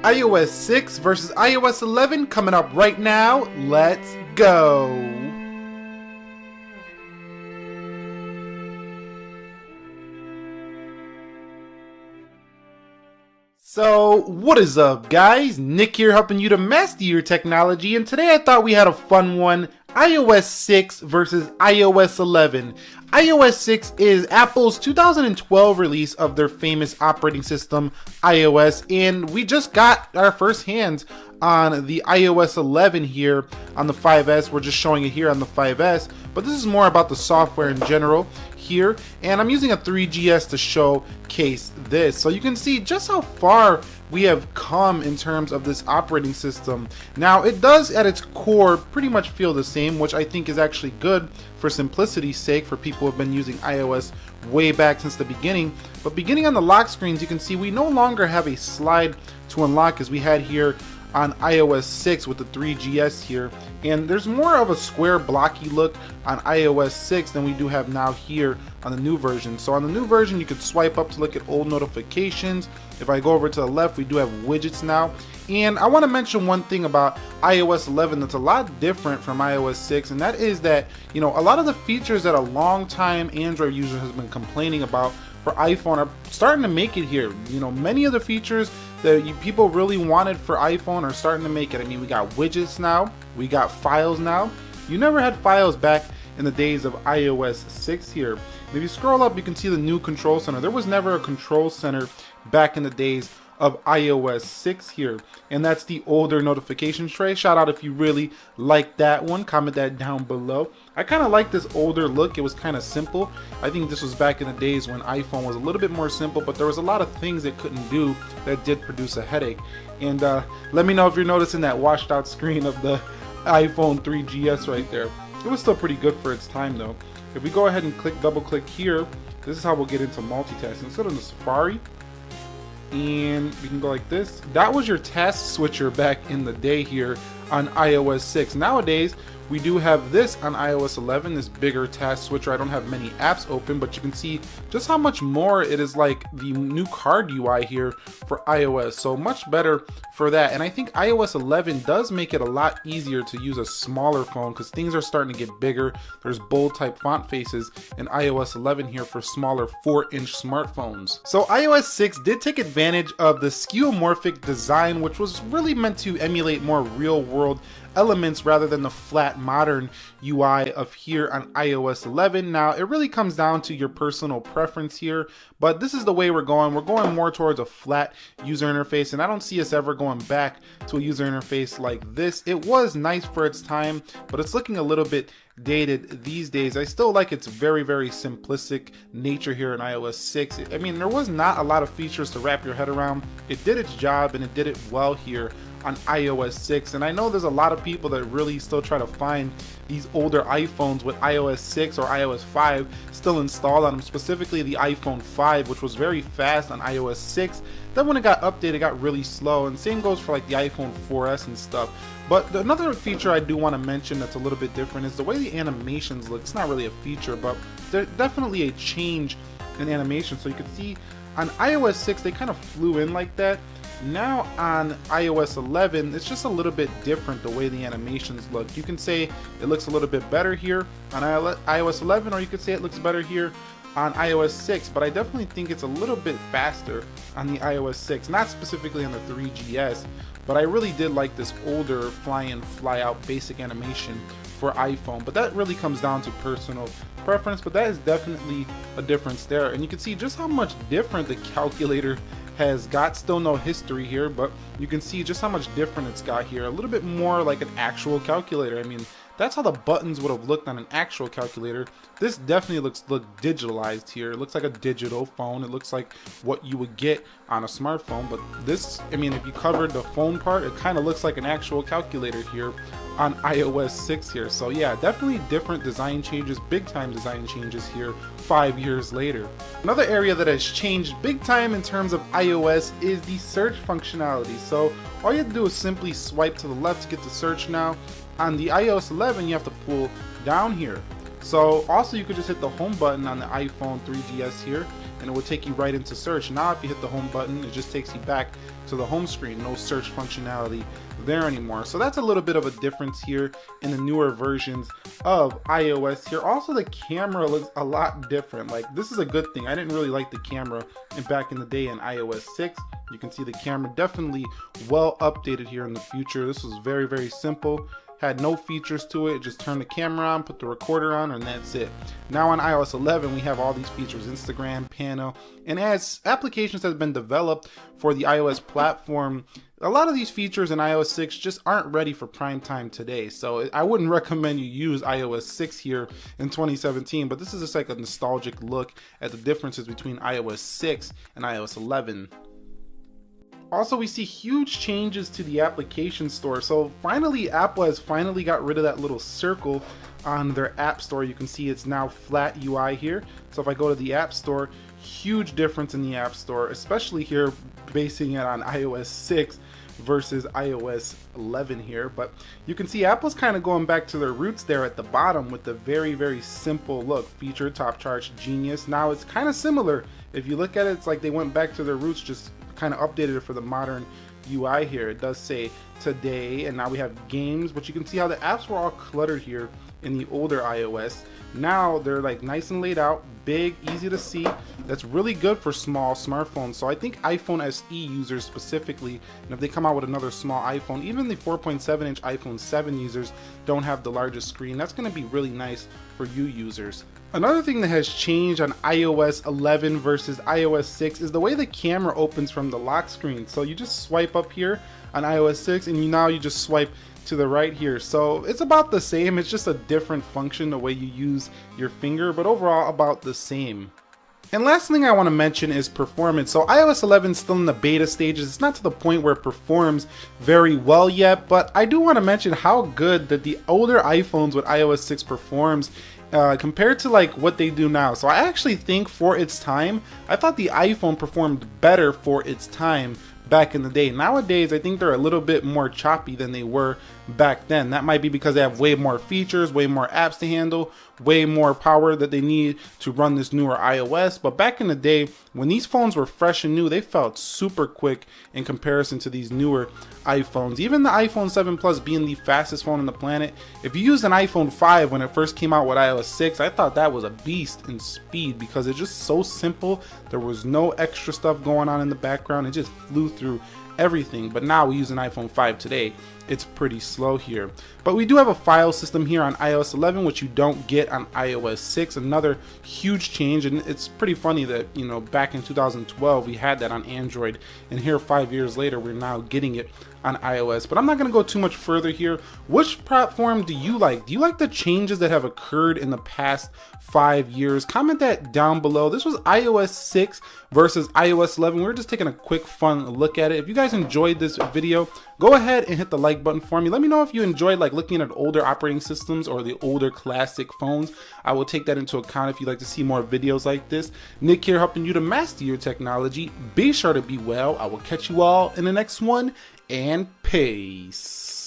iOS 6 versus iOS 11 coming up right now. Let's go. So, what is up, guys? Nick here, helping you to master your technology, and today I thought we had a fun one. iOS 6 versus iOS 11. iOS 6 is Apple's 2012 release of their famous operating system, iOS, and we just got our first hands on the iOS 11 here on the 5S. We're just showing it here on the 5S, but this is more about the software in general here, and I'm using a 3GS to showcase this, so you can see just how far we have come in terms of this operating system. Now, it does at its core pretty much feel the same, which I think is actually good for simplicity's sake for people who have been using iOS way back since the beginning. But beginning on the lock screens, you can see we no longer have a slide to unlock as we had here on iOS 6 with the 3GS here, and there's more of a square blocky look on iOS 6 than we do have now here on the new version. So on the new version, you could swipe up to look at old notifications. If I go over to the left, we do have widgets now. And I want to mention one thing about iOS 11 that's a lot different from iOS 6, and that is that, you know, a lot of the features that a long-time Android user has been complaining about for iPhone are starting to make it here. You know, many of the features that people really wanted for iPhone are starting to make it. I mean, we got widgets now, we got files now. You never had files back in the days of iOS 6 here. And if you scroll up, you can see the new control center. There was never a control center back in the days of iOS 6 here, and that's the older notification tray. Shout out if you really like that one, comment that down below. I kind of like this older look. It was kind of simple. I think this was back in the days when iPhone was a little bit more simple, but there was a lot of things it couldn't do that did produce a headache. And let me know if you're noticing that washed out screen of the iPhone 3GS right there. It was still pretty good for its time though. If we go ahead and double click here, this is how we'll get into multitasking. Let's go to the Safari, and we can go like this. That was your task switcher back in the day here on iOS 6. Nowadays, we do have this on iOS 11, this bigger task switcher. I don't have many apps open, but you can see just how much more it is like the new card UI here for iOS. So much better for that. And I think iOS 11 does make it a lot easier to use a smaller phone because things are starting to get bigger. There's bold type font faces in iOS 11 here for smaller 4-inch smartphones. So iOS 6 did take advantage of the skeuomorphic design, which was really meant to emulate more real world elements rather than the flat modern UI of here on iOS 11. Now, it really comes down to your personal preference here, but this is the way we're going. We're going more towards a flat user interface, and I don't see us ever going back to a user interface like this. It was nice for its time, but it's looking a little bit dated these days. I still like its very simplistic nature here in iOS 6. I mean, there was not a lot of features to wrap your head around. It did its job, and it did it well here on iOS 6, and I know there's a lot of people that really still try to find these older iPhones with iOS 6 or iOS 5 still installed on them, specifically the iPhone 5, which was very fast on iOS 6. Then when it got updated, it got really slow, and same goes for like the iPhone 4S and stuff. But another feature I do want to mention that's a little bit different is the way the animations look. It's not really a feature, but there's definitely a change in animation. So you can see on iOS 6 they kind of flew in like that. Now on iOS 11, it's just a little bit different the way the animations look. You can say it looks a little bit better here on iOS 11, or you could say it looks better here on iOS 6, but I definitely think it's a little bit faster on the iOS 6, not specifically on the 3GS, but I really did like this older fly in, fly out basic animation for iPhone. But that really comes down to personal preference, but that is definitely a difference there. And you can see just how much different the calculator has got. Still no history here, but you can see just how much different it's got here. A little bit more like an actual calculator. I mean, that's how the buttons would have looked on an actual calculator. This definitely looks digitalized here. It looks like a digital phone. It looks like what you would get on a smartphone. But this, I mean, if you covered the phone part, it kind of looks like an actual calculator here on iOS 6 here. So yeah, definitely different design changes, big time design changes here 5 years later. Another area that has changed big time in terms of iOS is the search functionality. So all you have to do is simply swipe to the left to get to search now. On the iOS 11, you have to pull down here. So also you could just hit the home button on the iPhone 3GS here, and it will take you right into search. Now if you hit the home button, it just takes you back to the home screen. No search functionality there anymore. So that's a little bit of a difference here in the newer versions of iOS here. Also, the camera looks a lot different. Like, this is a good thing. I didn't really like the camera back in the day in iOS 6. You can see the camera definitely well updated here in the future. This was very, very simple. Had no features to it. Just turn the camera on, put the recorder on, and that's it. Now on iOS 11, we have all these features: Instagram, panel, and as applications have been developed for the iOS platform, a lot of these features in iOS 6 just aren't ready for prime time today. So I wouldn't recommend you use iOS 6 here in 2017, but this is just like a nostalgic look at the differences between iOS 6 and iOS 11. Also, we see huge changes to the application store. So finally, Apple has finally got rid of that little circle on their app store. You can see it's now flat UI here. So if I go to the app store, huge difference in the app store, especially here basing it on iOS 6 versus iOS 11 here. But you can see Apple's kind of going back to their roots there at the bottom with the very, very simple look. Feature, top charts, genius. Now it's kind of similar. If you look at it, it's like they went back to their roots, just kind of updated it for the modern UI here. It does say today, and now we have games, but you can see how the apps were all cluttered here in the older iOS. Now they're like nice and laid out, big, easy to see. That's really good for small smartphones. So I think iPhone SE users specifically, and if they come out with another small iPhone, even the 4.7-inch iPhone 7 users don't have the largest screen. That's going to be really nice for you users. Another thing that has changed on iOS 11 versus iOS 6 is the way the camera opens from the lock screen. So you just swipe up here on iOS 6 and now you just swipe to the right here. So it's about the same. It's just a different function, the way you use your finger, but overall about the same. And last thing I want to mention is performance. So iOS 11 is still in the beta stages. It's not to the point where it performs very well yet, but I do want to mention how good that the older iPhones with iOS 6 performs compared to like what they do now. So I actually think for its time, I thought the iPhone performed better for its time back in the day. Nowadays, I think they're a little bit more choppy than they were back then. That might be because they have way more features, way more apps to handle, way more power that they need to run this newer iOS. But back in the day, when these phones were fresh and new, they felt super quick in comparison to these newer iPhones. Even the iPhone 7 Plus being the fastest phone on the planet, if you used an iPhone 5 when it first came out with iOS 6, I thought that was a beast in speed because it's just so simple. There was no extra stuff going on in the background. It just flew through everything. But now we use an iPhone 5 today. It's pretty slow here. But we do have a file system here on iOS 11, which you don't get on iOS 6. Another huge change, and it's pretty funny that, you know, back in 2012 we had that on Android, and here 5 years later we're now getting it on iOS. But I'm not going to go too much further here. Which platform do you like? Do you like the changes that have occurred in the past 5 years? Comment that down below. This was iOS 6 versus iOS 11. We're just taking a quick fun look at it. If you guys enjoyed this video, go ahead and hit the like button for me. Let me know if you enjoyed like looking at older operating systems or the older classic phones. I will take that into account if you'd like to see more videos like this. Nick here, helping you to master your technology. Be sure to be well. I will catch you all in the next one, and peace.